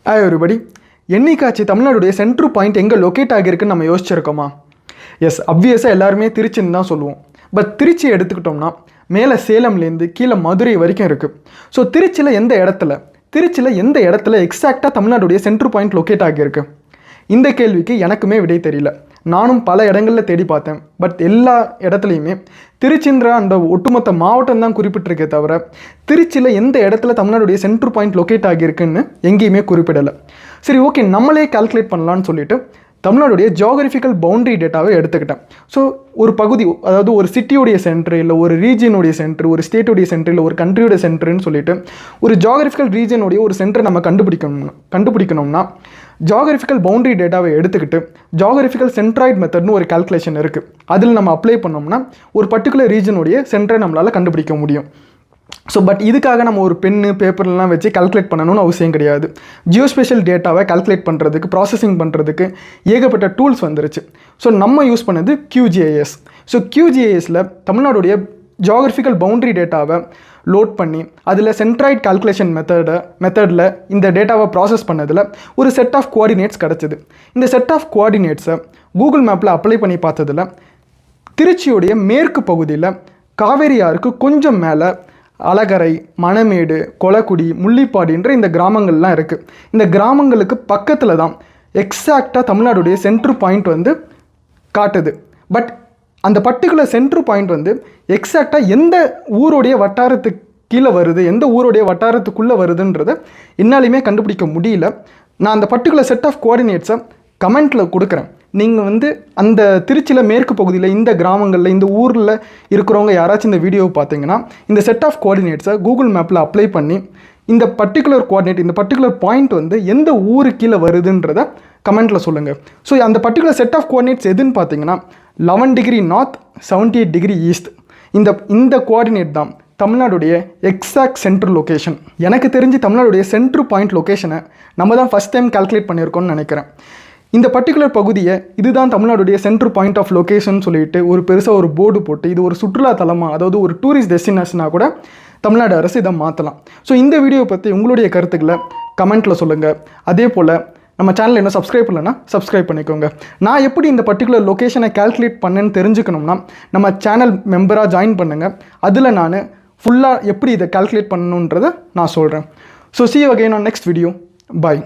Hi everybody. என்னைக்காச்சு தமிழ்நாடுடைய centre point எங்கே லொக்கேட் ஆகியிருக்குன்னு நம்ம யோசிச்சிருக்கோமா? எஸ், அப்வியஸாக எல்லாருமே திருச்சின்னு தான் சொல்லுவோம். பட் திருச்சி எடுத்துக்கிட்டோம்னா மேலே சேலம்லேருந்து கீழே மதுரை வரைக்கும் இருக்குது. ஸோ திருச்சியில் எந்த இடத்துல எக்ஸாக்டாக தமிழ்நாடுடைய சென்ட்ரு பாயிண்ட் லொக்கேட் ஆகியிருக்கு? இந்த கேள்விக்கு எனக்குமே விடை தெரியல. நானும் பல இடங்களில் தேடி பார்த்தேன். பட் எல்லா இடத்துலையுமே திருச்சின்ற அந்த ஒட்டுமொத்த மாவட்டம் தான் குறிப்பிட்டிருக்கே தவிர திருச்சியில் எந்த இடத்துல தமிழ்நாடுடைய சென்ட்ரு பாயிண்ட் லொக்கேட் ஆகியிருக்குன்னு எங்கேயுமே குறிப்பிடலை. சரி, ஓகே, நம்மளே கால்குலேட் பண்ணலான்னு சொல்லிட்டு தமிழ்நாடுடைய ஜியோகிராஃபிக்கல் பவுண்டரி டேட்டாவை எடுத்துக்கிட்டேன். ஸோ ஒரு பகுதி, அதாவது ஒரு சிட்டியோடைய சென்ட்ரு, இல்லை ஒரு ரீஜியனுடைய சென்ட்ரு, ஒரு ஸ்டேட்டுடைய சென்ட்ரு, இல்லை ஒரு கண்ட்ரியோட சென்ட்ருன்னு சொல்லிட்டு ஒரு ஜியோகிராஃபிக்கல் ரீஜனுடைய ஒரு சென்டரை நம்ம கண்டுபிடிக்கணும்னா ஜியோகிராஃபிக்கல் பவுண்டரி டேட்டாவை எடுத்துக்கிட்டு ஜியோகிராஃபிக்கல் சென்ட்ராய்டு மெத்தட்னு ஒரு கால்குலேஷன் இருக்குது. அதில் நம்ம அப்ளை பண்ணோம்னா ஒரு பர்டிகுலர் ரீஜனுடைய சென்டரை நம்மளால் கண்டுபிடிக்க முடியும். ஸோ பட் இதுக்காக நம்ம ஒரு பென்னு பேப்பர்லாம் வச்சு கால்குலேட் பண்ணணும்னு அவசியம் கிடையாது. ஜியோஸ்பேஷியல் டேட்டாவை கால்குலேட் பண்ணுறதுக்கு, ப்ராசஸிங் பண்ணுறதுக்கு ஏகப்பட்ட டூல்ஸ் வந்துருச்சு. ஸோ நம்ம யூஸ் பண்ணது QGIS. ஸோ QGISல தமிழ்நாடுடைய ஜியோகிராஃபிக்கல் பவுண்டரி டேட்டாவை லோட் பண்ணி அதில் சென்ட்ராய்டு கால்குலேஷன் மெத்தடில் இந்த டேட்டாவை ப்ராசஸ் பண்ணதில் ஒரு செட் ஆஃப் கோஆர்டினேட்ஸ் கிடச்சிது. இந்த செட் ஆஃப் கோஆர்டினேட்ஸை கூகுள் மேப்பில் அப்ளை பண்ணி பார்த்ததில் திருச்சியுடைய மேற்கு பகுதியில் காவேரி ஆறுக்கு கொஞ்சம் மேலே அழகரை, மணமேடு, கொளக்குடி, முள்ளிப்பாடின்ற இந்த கிராமங்கள்லாம் இருக்குது. இந்த கிராமங்களுக்கு பக்கத்தில் தான் எக்ஸாக்டாக தமிழ்நாடுடைய சென்ட்ரு பாயிண்ட் வந்து காட்டுது. பட் அந்த பர்டிகுலர் சென்ட்ரு பாயிண்ட் வந்து எக்ஸாக்டாக எந்த ஊருடைய வட்டாரத்துக்கு கீழே வருது, எந்த ஊருடைய வட்டாரத்துக்குள்ளே வருதுன்றதை என்னாலையுமே கண்டுபிடிக்க முடியல. நான் அந்த பர்டிகுலர் செட் ஆஃப் கோஆர்டினேட்ஸை கமெண்ட்டில் கொடுக்குறேன். நீங்கள் வந்து அந்த திருச்சியில் மேற்கு பகுதியில் இந்த கிராமங்களில் இந்த ஊரில் இருக்கிறவங்க யாராச்சும் இந்த வீடியோவை பார்த்தீங்கன்னா இந்த செட் ஆஃப் கோஆர்டினேட்ஸை கூகுள் மேப்பில் அப்ளை பண்ணி இந்த பர்டிகுலர் கோஆர்டினேட், இந்த பர்டிகுலர் பாயிண்ட் வந்து எந்த ஊரு கீழே வருதுன்றதை கமெண்ட்டில் சொல்லுங்கள். ஸோ அந்த பர்டிகுலர் செட் ஆஃப் கோஆர்டினேட்ஸ் எதுன்னு பார்த்தீங்கன்னா 11 டிகிரி நார்த், 78 டிகிரி ஈஸ்ட். இந்த கோஆர்டினேட் தான் தமிழ்நாடுடைய எக்ஸாக்ட் சென்ட்ரு லொக்கேஷன். எனக்கு தெரிஞ்சு தமிழ்நாடுடைய சென்ட்ரு பாயிண்ட் லொக்கேஷனை நம்ம தான் ஃபஸ்ட் டைம் கால்குலேட் பண்ணியிருக்கோம்னு நினைக்கிறேன். இந்த பர்டிகுலர் பகுதியை இதுதான் தமிழ்நாடுடைய சென்ட்ரு பாயிண்ட் ஆஃப் லொக்கேஷன் சொல்லிட்டு ஒரு பெருசாக ஒரு போர்டு போட்டு இது ஒரு சுற்றுலா தலமாக, அதாவது ஒரு டூரிஸ்ட் டெஸ்டினேஷனாக கூட தமிழ்நாடு அரசு இதை மாற்றலாம். ஸோ இந்த வீடியோவை பற்றி உங்களுடைய கருத்துக்களை கமெண்ட்டில் சொல்லுங்கள். அதே போல் நம்ம சேனல் என்ன சப்ஸ்கிரைப் பண்ணலைன்னா சப்ஸ்கிரைப் பண்ணிக்கோங்க. நான் எப்படி இந்த பர்டிகுலர் லொக்கேஷனை கால்குலேட் பண்ணேன்னு தெரிஞ்சுக்கணும்னா நம்ம சேனல் மெம்பராக ஜாயின் பண்ணுங்கள். அதில் நான் ஃபுல்லாக எப்படி இதை கால்குலேட் பண்ணணுன்றதை நான் சொல்கிறேன். So see you again on next video. Bye.